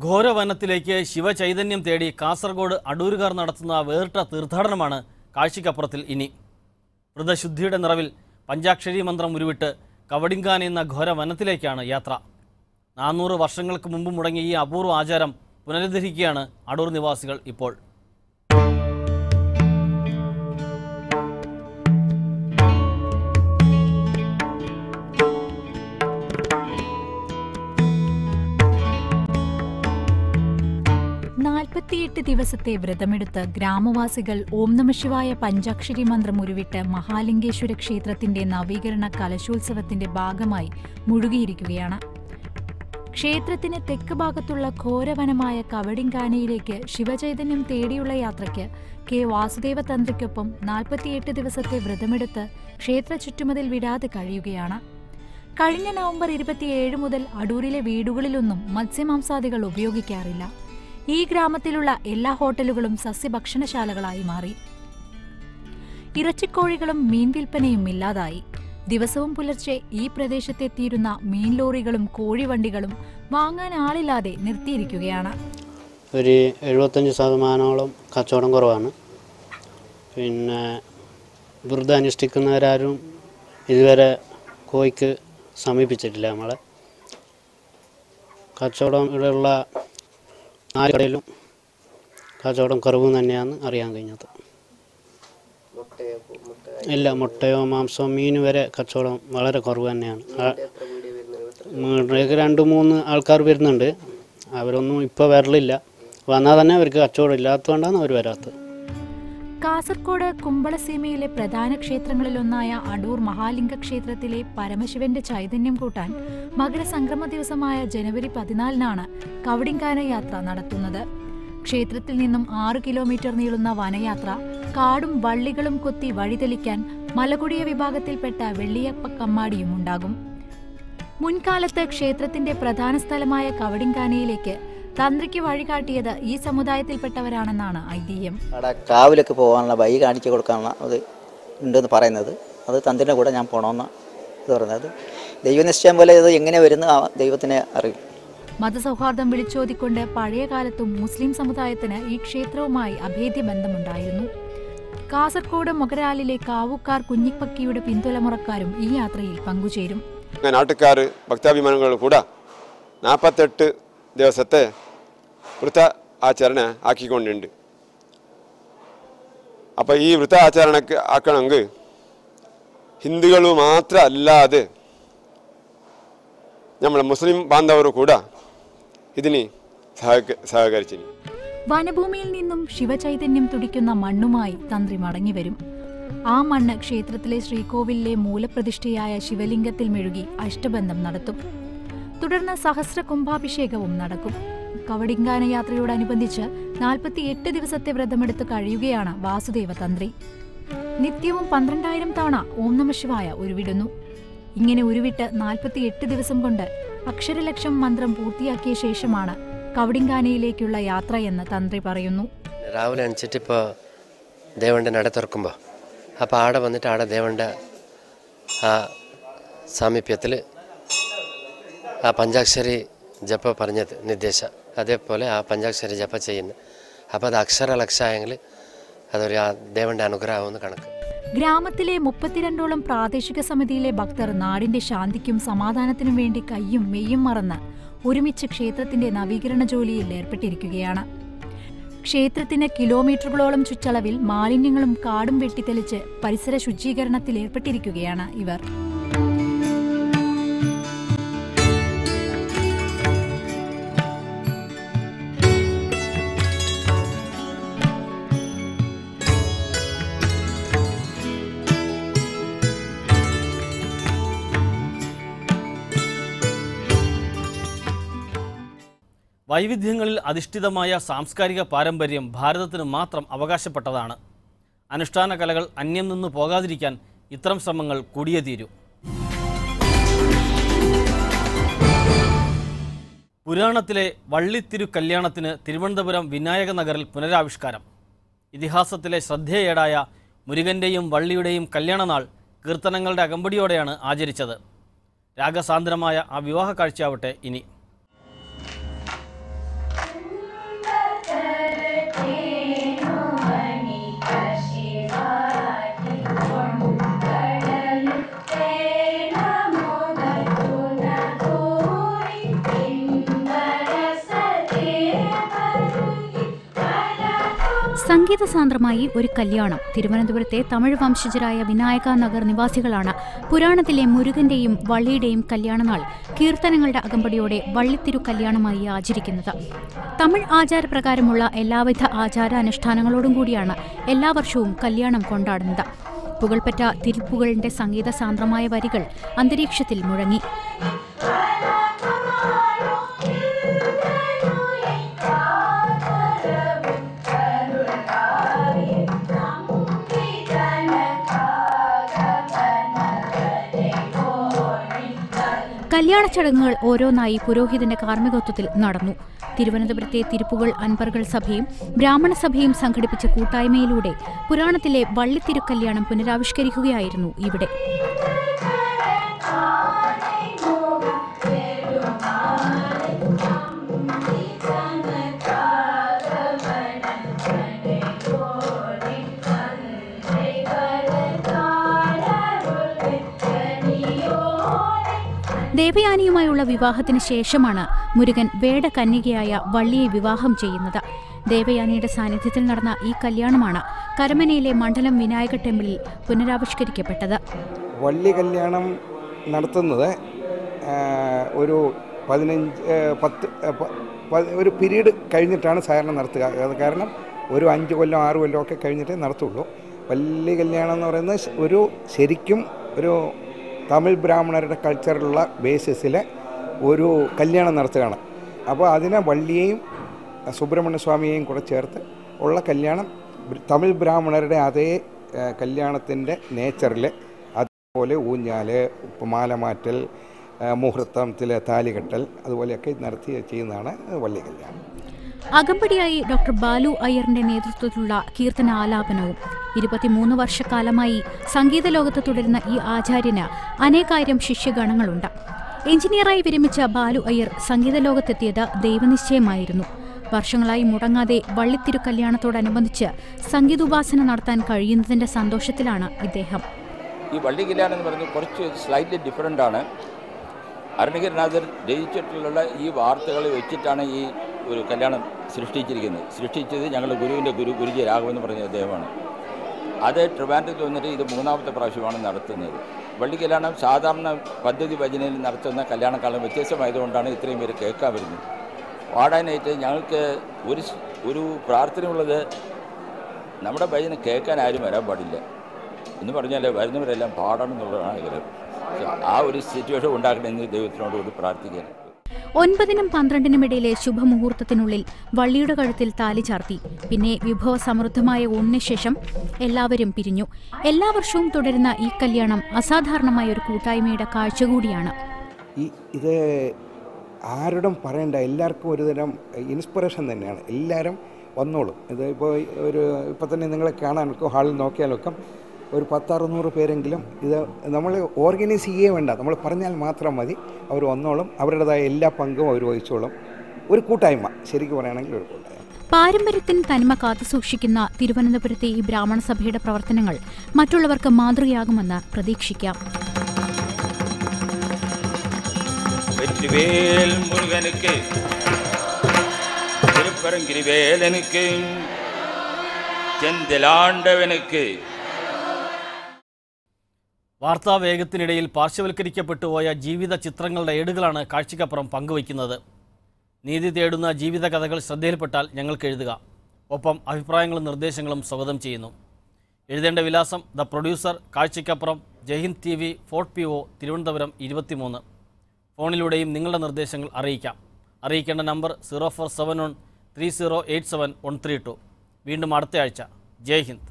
ഘോരവനത്തിലേക്ക് ശിവചൈതന്യം തേടി കാസർഗോഡ് അടൂരുകാർ നടത്തുന്ന വേറിട്ട തീർത്ഥാടനമാണ് കാഴ്ചയ്ക്കപ്പുറത്തിൽ ഇനി. വ്രതശുദ്ധിയുടെ നിറവിൽ പഞ്ചാക്ഷരി മന്ത്രം ഉരുവിട്ട് കവടിങ്കാന എന്ന ഘോരവനത്തിലേക്കാണ് യാത്ര. 400 വർഷങ്ങൾക്ക് മുമ്പ് മുടങ്ങിയ ഈ അപൂർവ ആചാരം പുനരുദ്ധരിക്കുകയാണ് അടൂർ നിവാസികൾ ഇപ്പോൾ. ദിവസത്തെ വ്രതമെടുത്ത് ഗ്രാമവാസികൾ ഓം നമഃശിവായ പഞ്ചാക്ഷരി മന്ത്രം ഉരുവിട്ട് മഹാലിംഗേശ്വര ക്ഷേത്രത്തിന്റെ നവീകരണ കലശോത്സവത്തിന്റെ ഭാഗമായി മുഴുകിയിരിക്കുകയാണ്. ക്ഷേത്രത്തിന് തെക്ക് ഭാഗത്തുള്ള ഘോരവനമായ കവടിങ്കാനയിലേക്ക് ശിവചൈതന്യം തേടിയുള്ള യാത്രയ്ക്ക് കെ വാസുദേവ തന്ത്രിക്കൊപ്പം 48 ദിവസത്തെ വ്രതമെടുത്ത് ക്ഷേത്ര ചുറ്റുമതിൽ വിടാതെ കഴിയുകയാണ്. കഴിഞ്ഞ നവംബർ 27 മുതൽ അടൂരിലെ വീടുകളിലൊന്നും മത്സ്യമാംസാദികൾ ഉപയോഗിക്കാറില്ല. ഈ ഗ്രാമത്തിലുള്ള എല്ലാ ഹോട്ടലുകളും സസ്യഭക്ഷണശാലകളായി മാറി. ഇറച്ചിക്കോഴികളും മീൻ വിൽപ്പനയും ഇല്ലാതായി. ദിവസവും പുലർച്ചെ ഈ പ്രദേശത്തെത്തിയിരുന്ന മീൻ ലോറികളും കോഴിവണ്ടികളും വാങ്ങാൻ ആളില്ലാതെ നിർത്തിയിരിക്കുകയാണ്. ഒരു 75% കച്ചവടം കുറവാണ്. പിന്നെ വ്രതം അനുഷ്ഠിക്കുന്നവരാരും ഇതുവരെ കോഴിക്ക് സമീപിച്ചിട്ടില്ല. നമ്മളെ കച്ചവടം ഇവിടെയുള്ള 4 കടയിലും കച്ചവടം കുറവ് തന്നെയാണ് അറിയാൻ കഴിഞ്ഞത്. ഇല്ല, മുട്ടയോ മാംസമോ മീൻ വരെ കച്ചവടം വളരെ കുറവ് തന്നെയാണ്. 2-3 ആൾക്കാർ വരുന്നുണ്ട്. അവരൊന്നും ഇപ്പോൾ വരലില്ല. വന്നാൽ തന്നെ അവർക്ക് കച്ചവടം ഇല്ലാത്തതുകൊണ്ടാണ് അവർ വരാത്തത്. കാസർഗോഡ് കുമ്പളസീമയിലെ പ്രധാന ക്ഷേത്രങ്ങളിലൊന്നായ അടൂർ മഹാലിംഗ ക്ഷേത്രത്തിലെ പരമശിവന്റെ ചൈതന്യം കൂട്ടാൻ മകരസംക്രമ ദിവസമായ ജനുവരി 14-നാണ് കവടിങ്കാന യാത്ര നടത്തുന്നത്. ക്ഷേത്രത്തിൽ നിന്നും 6 കിലോമീറ്റർ നീളുന്ന വനയാത്ര കാടും വള്ളികളും കൊത്തി വഴിതെളിക്കാൻ മലകുടിയ വിഭാഗത്തിൽപ്പെട്ട വെള്ളിയപ്പ കമ്മാടിയും ഉണ്ടാകും. മുൻകാലത്ത് ക്ഷേത്രത്തിന്റെ പ്രധാന സ്ഥലമായ കവടിങ്കാനയിലേക്ക് തന്ത്രിക്ക് വഴികാട്ടിയത് ഈ സമുദായത്തിൽപ്പെട്ടവരാണെന്നാണ് ഐതിഹ്യം. അവിടെ കാവിലൊക്കെ പോകാനുള്ള വഴി കാണിച്ചു കൊടുക്കാനുള്ള അത് ഉണ്ടെന്ന് പറയുന്നത്. അത് തന്ത്രിയുടെ കൂടെ ഞാൻ പോകണമെന്ന് പറയുന്നത്. ദൈവനിശ്ചയം പോലെ ഇത് എങ്ങനെ വരുന്ന ദൈവത്തിനെ അറിയും. മതസൗഹാർദ്ദം വിളിച്ചോതിക്കൊണ്ട് പഴയ കാലത്തും മുസ്ലിം സമുദായത്തിന് ഈ ക്ഷേത്രവുമായി അഭേദ്യ ബന്ധമുണ്ടായിരുന്നു. കാസർഗോഡ് മൊഗരാലിലെ കാവുക്കാർ കുഞ്ഞിപ്പക്കിയുടെ പിന്തുലമുറക്കാരും ഈ യാത്രയിൽ പങ്കുചേരും. നാട്ടുകാർ ഭക്താഭിമാനങ്ങൾ കൂടെ 48 ദിവസത്തെ വൃത്ത ആചരണ ആക്കിക്കൊണ്ടുണ്ട്. അപ്പോൾ ഈ വൃത്ത ആചരണ ആക്കണമെങ്കിൽ ഹിന്ദുകൾ മാത്രം അല്ലാതെ നമ്മളെ മുസ്ലിം ബാന്ധവർ കൂടെ ഇതിന് സഹകരിച്ചു. വനഭൂമിയിൽ നിന്നും ശിവചൈതന്യം തുടിക്കുന്ന മണ്ണുമായി തന്ത്രി മടങ്ങിവരും. ആ മണ്ണ് ക്ഷേത്രത്തിലെ ശ്രീകോവിലിലെ മൂലപ്രതിഷ്ഠയായ ശിവലിംഗത്തിൽ മെഴുകി അഷ്ടബന്ധം നടത്തും. തുടർന്ന് സഹസ്ര കുംഭാഭിഷേകവും നടക്കും. കവടിങ്കാന യാത്രയോടനുബന്ധിച്ച് 48 ദിവസത്തെ വ്രതമെടുത്ത് കഴിയുകയാണ് വാസുദേവ തന്ത്രി. നിത്യവും 12,000 തവണ ഓം നമഃശിവായ ഉരുവിടുന്നു. ഇങ്ങനെ ഉരുവിട്ട് 48 ദിവസം കൊണ്ട് അക്ഷരലക്ഷം മന്ത്രം പൂർത്തിയാക്കിയ ശേഷമാണ് കവടിങ്കാനയിലേക്കുള്ള യാത്രയെന്ന് തന്ത്രി പറയുന്നു. രാവിലെ അണിച്ചിട്ട് ഇപ്പോൾ ദേവൻ്റെ നട തുറക്കുമ്പോൾ അപ്പോൾ ആടെ വന്നിട്ട് ആടെ ദേവൻ്റെ ആ സാമീപ്യത്തിൽ ആ പഞ്ചാക്ഷരി ജപ പറഞ്ഞത് നിർദ്ദേശം അതേപോലെ ആ പഞ്ചാക്ഷരി ജപ ചെയ്യുന്നു. അപ്പോൾ അത് അക്ഷരലക്ഷായെങ്കിൽ അതൊരു ആ ദേവൻ്റെ അനുഗ്രഹമെന്ന് കണക്ക്. ഗ്രാമത്തിലെ 32ഓളം പ്രാദേശിക സമിതിയിലെ ഭക്തർ നാടിന്റെ ശാന്തിക്കും സമാധാനത്തിനും വേണ്ടി കയ്യും മെയ്യും മറന്ന് ഒരുമിച്ച് ക്ഷേത്രത്തിന്റെ നവീകരണ ജോലിയിൽ ഏർപ്പെട്ടിരിക്കുകയാണ്. ക്ഷേത്രത്തിന് കിലോമീറ്ററുകളോളം ചുറ്റളവിൽ മാലിന്യങ്ങളും കാടും വെട്ടിത്തെളിച്ച് പരിസര ശുചീകരണത്തിൽ ഏർപ്പെട്ടിരിക്കുകയാണ് ഇവർ. വൈവിധ്യങ്ങളിൽ അധിഷ്ഠിതമായ സാംസ്കാരിക പാരമ്പര്യം ഭാരതത്തിന് മാത്രം അവകാശപ്പെട്ടതാണ്. അനുഷ്ഠാന കലകൾ അന്യം നിന്ന് പോകാതിരിക്കാൻ ഇത്തരം ശ്രമങ്ങൾ കൂടിയേ തീരൂ. പുരാണത്തിലെ വള്ളിത്തിരു കല്യാണത്തിന് തിരുവനന്തപുരം വിനായക നഗറിൽ പുനരാവിഷ്കാരം. ഇതിഹാസത്തിലെ ശ്രദ്ധേയടായ മുരുകൻ്റെയും വള്ളിയുടെയും കല്യാണനാൾ കീർത്തനങ്ങളുടെ അകമ്പടിയോടെയാണ് ആചരിച്ചത്. രാഗസാന്ദ്രമായ ആ വിവാഹ കാഴ്ചയാവട്ടെ ഇനി. സംഗീതസാന്ദ്രമായി ഒരു കല്യാണം. തിരുവനന്തപുരത്തെ തമിഴ് വംശജരായ വിനായക നഗർ നിവാസികളാണ് പുരാണത്തിലെ മുരുകന്റെയും വള്ളിയുടെയും കല്യാണനാൾ കീർത്തനങ്ങളുടെ അകമ്പടിയോടെ വള്ളിത്തിരു കല്യാണമായി ആചരിക്കുന്നത്. തമിഴ് ആചാരപ്രകാരമുള്ള എല്ലാവിധ ആചാരാനുഷ്ഠാനങ്ങളോടും കൂടിയാണ് എല്ലാ വർഷവും കല്യാണം കൊണ്ടാടുന്നത്. പുകൾപ്പെട്ട തിരുപ്പുകളുടെ സംഗീതസാന്ദ്രമായ വരികൾ അന്തരീക്ഷത്തിൽ മുഴങ്ങി. കല്യാണ ചടങ്ങുകൾ ഓരോന്നായി പുരോഹിതന്റെ കാർമ്മികത്വത്തിൽ നടന്നു. തിരുവനന്തപുരത്തെ തിരുപ്പുകൾ അൻപറുകൾ സഭയും ബ്രാഹ്മണ സഭയും സംഘടിപ്പിച്ച കൂട്ടായ്മയിലൂടെ പുരാണത്തിലെ വള്ളിത്തിരുക്കല്യാണം പുനരാവിഷ്കരിക്കുകയായിരുന്നു ഇവിടെ. ദേവയാനിയുമായുള്ള വിവാഹത്തിന് ശേഷമാണ് മുരുകൻ വേടകന്യകയായ വള്ളിയെ വിവാഹം ചെയ്യുന്നത്. ദേവയാനിയുടെ സാന്നിധ്യത്തിൽ നടന്ന ഈ കല്യാണമാണ് കരമനയിലെ മണ്ഡലം വിനായക ടെമ്പിളിൽ പുനരാവിഷ്കരിക്കപ്പെട്ടത്. വള്ളി കല്യാണം നടത്തുന്നത് ഒരു 15-10 ഒരു പീരീഡ് കഴിഞ്ഞിട്ടാണ് സാധാരണ നടത്തുക. അത് കാരണം ഒരു 5 കൊല്ലം 6 കൊല്ലം ഒക്കെ കഴിഞ്ഞിട്ടേ നടത്തുള്ളൂ. വള്ളി കല്യാണം എന്ന് പറയുന്നത് ഒരു ശരിക്കും ഒരു തമിഴ് ബ്രാഹ്മണരുടെ കൾച്ചറിലുള്ള ബേസിസിൽ ഒരു കല്യാണം നടത്തുകയാണ്. അപ്പോൾ അതിനെ വള്ളിയെയും സുബ്രഹ്മണ്യ സ്വാമിയെയും കൂടെ ചേർത്ത് ഉള്ള കല്യാണം തമിഴ് ബ്രാഹ്മണരുടെ അതേ കല്യാണത്തിൻ്റെ നേച്ചറിൽ അതുപോലെ ഊഞ്ഞാൽ, മാലമാറ്റൽ, മുഹൂർത്തത്തിൽ താലികെട്ടൽ അതുപോലെയൊക്കെ നടത്തി ചെയ്യുന്നതാണ് വള്ളി കല്യാണം. അകമ്പടിയായി ഡോക്ടർ ബാലു അയ്യറിന്റെ നേതൃത്വത്തിലുള്ള കീർത്തന ആലാപനവും 23 വർഷക്കാലമായി സംഗീത ലോകത്ത് തുടരുന്ന ഈ ആചാര്യന് അനേകായിരം ശിഷ്യഗണങ്ങളുണ്ട്. എഞ്ചിനീയറായി വിരമിച്ച ബാലു അയ്യർ സംഗീത ലോകത്തെത്തിയത് ദൈവനിശ്ചയമായിരുന്നു. വർഷങ്ങളായി മുടങ്ങാതെ വള്ളിത്തിരു കല്യാണത്തോടനുബന്ധിച്ച് സംഗീതോപാസന നടത്താൻ കഴിയുന്നതിന്റെ സന്തോഷത്തിലാണ് ഇദ്ദേഹം. ഈ വള്ളി കല്യാണം എന്ന് പറയുന്നത് കുറച്ച് സ്ലൈറ്റ്ലി ഡിഫറൻ്റ് ആണ്. അരുണഗിരിനാഥർ രചിച്ചിട്ടുള്ള ഈ വാർത്തകൾ വെച്ചിട്ടാണ് ഈ ഒരു കല്യാണം സൃഷ്ടിച്ചത് ഞങ്ങളുടെ ഗുരുവിൻ്റെ ഗുരുജി രാഘവൻ എന്ന് പറഞ്ഞ അദ്ദേഹമാണ്. അത് ട്രിവാൻഡ്രത്തിൽ വന്നിട്ട് ഇത് 3ാമത്തെ പ്രാവശ്യമാണ് നടത്തുന്നത്. വള്ളി കല്യാണം സാധാരണ പദ്ധതി ഭജനയിൽ നടത്തുന്ന കല്യാണക്കാലം വ്യത്യസ്തമായതുകൊണ്ടാണ് ഇത്രയും പേര് കേൾക്കാൻ വരുന്നത്. പാടാനായിട്ട് ഞങ്ങൾക്ക് ഒരു പ്രാർത്ഥനയുള്ളത്, നമ്മുടെ ഭജന കേൾക്കാൻ ആരും വരാൻ പാടില്ല എന്ന് പറഞ്ഞാൽ വരുന്നവരെല്ലാം പാടണം എന്നുള്ളതാണ് ആഗ്രഹം. ആ ഒരു സിറ്റുവേഷൻ ഉണ്ടാക്കണമെന്ന് ദൈവത്തിനോടുകൂടി പ്രാർത്ഥിക്കാൻ. 9-നും 12-നും ഇടയിലെ ശുഭമുഹൂർത്തത്തിനുള്ളിൽ വള്ളിയുടെ കഴുത്തിൽ താലി ചാർത്തി. പിന്നെ വിഭവസമൃദ്ധമായ ഊണിന് ശേഷം എല്ലാവരും പിരിഞ്ഞു. എല്ലാ വർഷവും തുടരുന്ന ഈ കല്യാണം അസാധാരണമായ ഒരു കൂട്ടായ്മയുടെ കാഴ്ച കൂടിയാണ്. ഇത് ആരോടും പറയണ്ട, എല്ലാവർക്കും ഒരുതരം ഇൻസ്പിറേഷൻ തന്നെയാണ്. എല്ലാവരും വന്നോളും. ഇത് ഇപ്പോൾ തന്നെ നിങ്ങളെ കാണാനൊക്കെ ഹാളിൽ നോക്കിയാലൊക്കെ ഒരു 10-600 പേരെങ്കിലും ഇത് നമ്മൾ ഓർഗനൈസ് ചെയ്യേ വേണ്ട, നമ്മൾ പറഞ്ഞാൽ മാത്രം മതി. അവർ വന്നോളും. അവരുടേതായ എല്ലാ പങ്കും അവർ വഹിച്ചോളും. ഒരു കൂട്ടായ്മ, ശരിക്കും പറയുകയാണെങ്കിൽ ഒരു കൂട്ടായ്മ. പാരമ്പര്യത്തിന് തനിമ കാത്തുസൂക്ഷിക്കുന്ന തിരുവനന്തപുരത്തെ ഈ ബ്രാഹ്മണ സഭയുടെ പ്രവർത്തനങ്ങൾ മറ്റുള്ളവർക്ക് മാതൃകയാകുമെന്ന് പ്രതീക്ഷിക്കാം. വാർത്താവേഗത്തിനിടയിൽ പാർശ്വവൽക്കരിക്കപ്പെട്ടുപോയ ജീവിത ചിത്രങ്ങളുടെ ഏടുകളാണ് കാഴ്ചയ്ക്കപ്പുറം പങ്കുവയ്ക്കുന്നത്. നീതി തേടുന്ന ജീവിത കഥകൾ ശ്രദ്ധയിൽപ്പെട്ടാൽ ഞങ്ങൾക്ക് എഴുതുക. ഒപ്പം അഭിപ്രായങ്ങളും നിർദ്ദേശങ്ങളും സ്വാഗതം ചെയ്യുന്നു. എഴുതേണ്ട വിലാസം: ദ പ്രൊഡ്യൂസർ, കാഴ്ചയ്ക്കപ്പുറം, Jaihind TV, fort PO, Thiruvananthapuram 23. ഫോണിലൂടെയും നിങ്ങളുടെ നിർദ്ദേശങ്ങൾ അറിയിക്കാം. അറിയിക്കേണ്ട നമ്പർ 0471 3087 132. വീണ്ടും അടുത്ത ആഴ്ച. ജയ് ഹിന്ദ്.